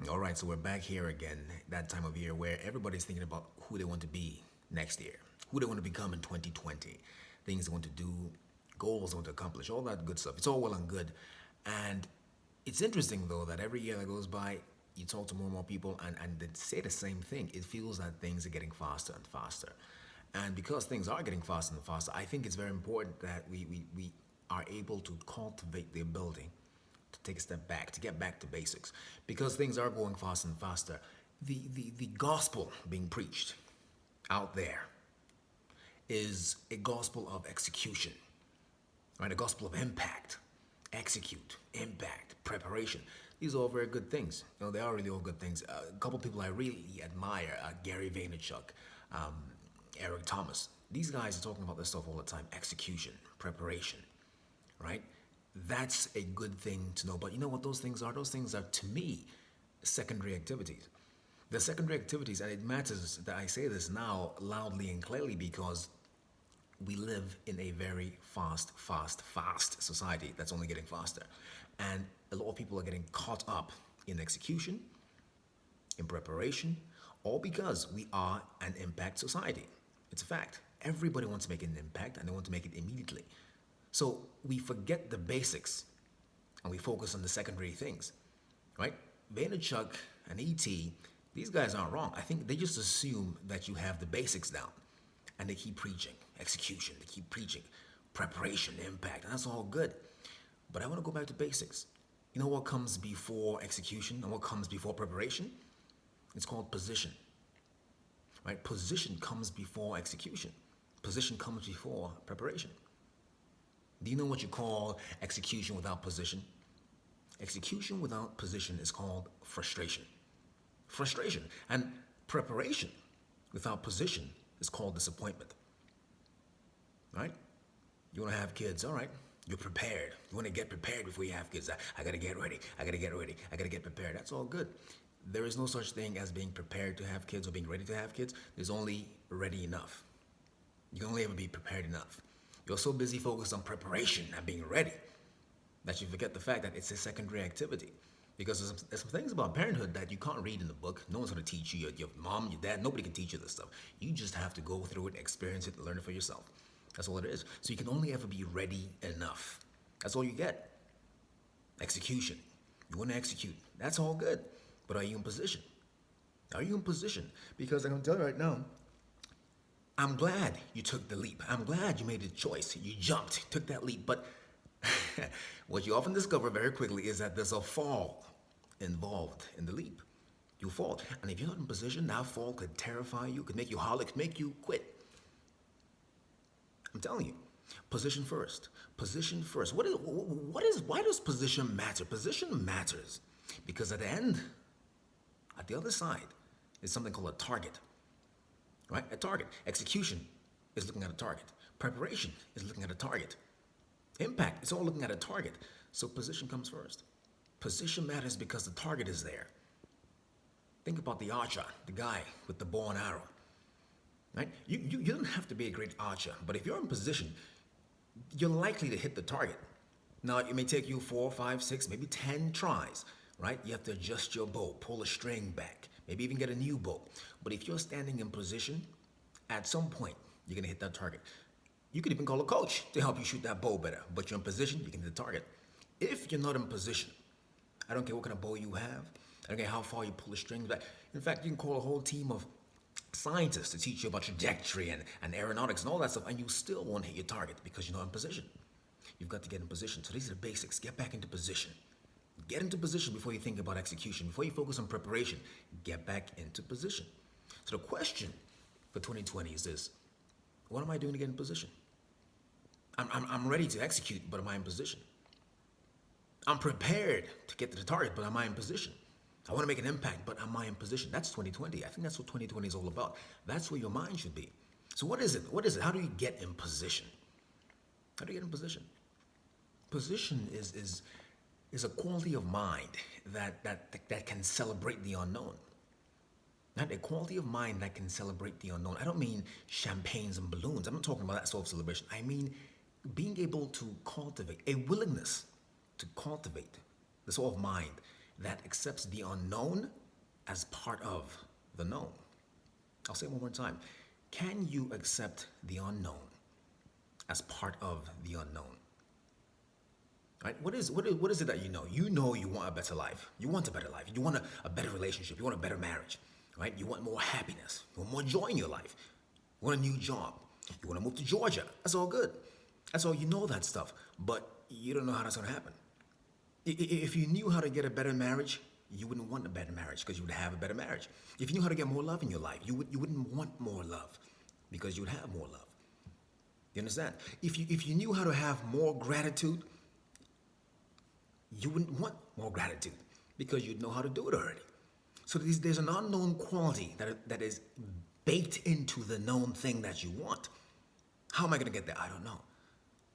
All right, so we're back here again, that time of year where everybody's thinking about who they want to be next year, who they want to become in 2020, things they want to do, goals they want to accomplish, all that good stuff. It's all well and good. And it's interesting, though, that every year that goes by, you talk to more and more people and they say the same thing. It feels that things are getting faster and faster. And because things are getting faster and faster, I think it's very important that we are able to cultivate the ability to take a step back, to get back to basics, because things are going faster and faster. The gospel being preached out there is a gospel of execution, right? A gospel of impact, execute, impact, preparation. These are all very good things. They are really all good things. A couple of people I really admire, Gary Vaynerchuk, um, Eric Thomas. These guys are talking about this stuff all the time: execution, preparation, right? That's a good thing to know. But you know what those things are? Those things are, to me, secondary activities. The secondary activities, and it matters that I say this now loudly and clearly because we live in a very fast society that's only getting faster. And a lot of people are getting caught up in execution, in preparation, all because we are an impact society. It's a fact. Everybody wants to make an impact and they want to make it immediately. So we forget the basics and we focus on the secondary things, right? Vaynerchuk and ET, these guys aren't wrong. I think they just assume that you have the basics down and they keep preaching execution, they keep preaching preparation, impact, and that's all good. But I want to go back to basics. You know what comes before execution and what comes before preparation? It's called position, right? Position comes before execution. Position comes before preparation. Do you know what you call execution without position? Execution without position is called frustration. Frustration. And preparation without position is called disappointment. Right? You want to have kids, all right. You're prepared. You want to get prepared before you have kids. I got to get ready. I got to get ready. I got to get prepared. That's all good. There is no such thing as being prepared to have kids or being ready to have kids. There's only ready enough. You can only ever be prepared enough. You're so busy focused on preparation and being ready that you forget the fact that it's a secondary activity. Because there's some things about parenthood that you can't read in the book. No one's going to teach you. Your mom, your dad, nobody can teach you this stuff. You just have to go through it, experience it, and learn it for yourself. That's all it is. So you can only ever be ready enough. That's all you get. Execution. You want to execute. That's all good. But are you in position? Are you in position? Because I'm going to tell you right now, I'm glad you took the leap. I'm glad you made the choice. You jumped, took that leap. But what you often discover very quickly is that there's a fall involved in the leap. You fall. And if you're not in position, that fall could terrify you, could make you holler, could make you quit. I'm telling you, position first. Position first. Why does position matter? Position matters because at the end, at the other side, is something called a target. Right? A target. Execution is looking at a target. Preparation is looking at a target. Impact is all looking at a target. So position comes first. Position matters because the target is there. Think about the archer, the guy with the bow and arrow. Right? You don't have to be a great archer, but if you're in position, you're likely to hit the target. Now, it may take you 4, 5, 6, maybe 10 tries, right? You have to adjust your bow, pull a string back, maybe even get a new bow. But if you're standing in position, at some point, you're going to hit that target. You could even call a coach to help you shoot that bow better, but you're in position, you can hit the target. If you're not in position, I don't care what kind of bow you have, I don't care how far you pull the strings back. In fact, you can call a whole team of scientists to teach you about trajectory and aeronautics and all that stuff, and you still won't hit your target because you're not in position. You've got to get in position. So these are the basics. Get back into position. Get into position before you think about execution. Before you focus on preparation, get back into position. So the question for 2020 is this: what am I doing to get in position? I'm ready to execute, but am I in position? I'm prepared to get to the target, but am I in position? I want to make an impact, but am I in position? That's 2020. I think that's what 2020 is all about. That's where your mind should be. So what is it? What is it? How do you get in position? How do you get in position? Position is a quality of mind that can celebrate the unknown. Not a quality of mind that can celebrate the unknown. I don't mean champagnes and balloons. I'm not talking about that sort of celebration. I mean being able to cultivate a willingness to cultivate the sort of mind that accepts the unknown as part of the known. I'll say it one more time. Can you accept the unknown as part of the unknown? Right? What is it that you know? You know you want a better life. You want a better life. You want a better relationship. You want a better marriage. Right? You want more happiness. You want more joy in your life. You want a new job. You want to move to Georgia. That's all good. That's all, you know that stuff. But you don't know how that's going to happen. If you knew how to get a better marriage, you wouldn't want a better marriage because you would have a better marriage. If you knew how to get more love in your life, you wouldn't want more love because you would have more love. You understand? If you knew how to have more gratitude, you wouldn't want more gratitude because you'd know how to do it already. So there's an unknown quality that is baked into the known thing that you want. How am I going to get there? I don't know.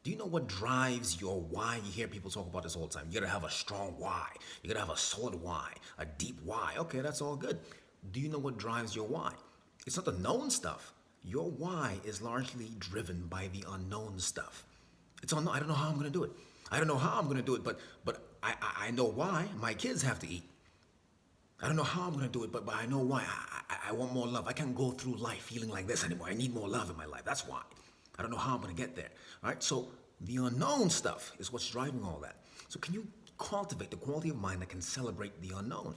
Do you know what drives your why? You hear people talk about this all the time. You gotta have a strong why. You gotta have a solid why, a deep why. Okay, that's all good. Do you know what drives your why? It's not the known stuff. Your why is largely driven by the unknown stuff. It's unknown. I don't know how I'm gonna do it. I don't know how I'm gonna do it, but I know why. My kids have to eat. I don't know how I'm gonna do it, but I know why. I want more love. I can't go through life feeling like this anymore. I need more love in my life. That's why. I don't know how I'm going to get there. All right. So the unknown stuff is what's driving all that. So can you cultivate the quality of mind that can celebrate the unknown?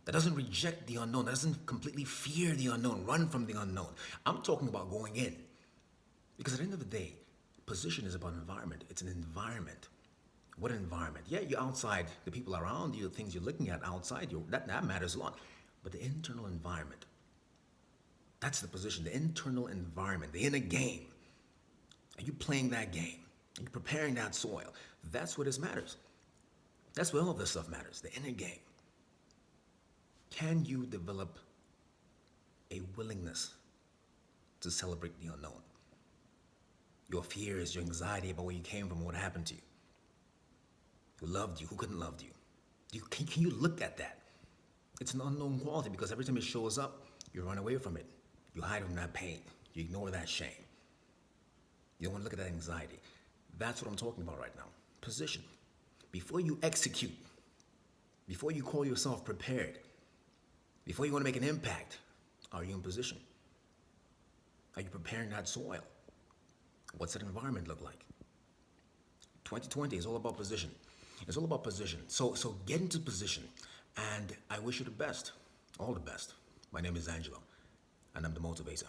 That doesn't reject the unknown. That doesn't completely fear the unknown, run from the unknown. I'm talking about going in. Because at the end of the day, position is about environment. It's an environment. What environment? Yeah, you're outside. The people around you, the things you're looking at outside you, that matters a lot. But the internal environment, that's the position, the internal environment, the inner game. Are you playing that game? Are you preparing that soil? That's what this matters. That's where all of this stuff matters, the inner game. Can you develop a willingness to celebrate the unknown? Your fears, your anxiety about where you came from, what happened to you? Who loved you, who couldn't love you? Can you look at that? It's an unknown quality because every time it shows up, you run away from it. You hide from that pain. You ignore that shame. You don't want to look at that anxiety. That's what I'm talking about right now. Position. Before you execute, before you call yourself prepared, before you want to make an impact, are you in position? Are you preparing that soil? What's that environment look like? 2020 is all about position. It's all about position. So get into position, and I wish you the best, all the best. My name is Angelo, and I'm the motivator.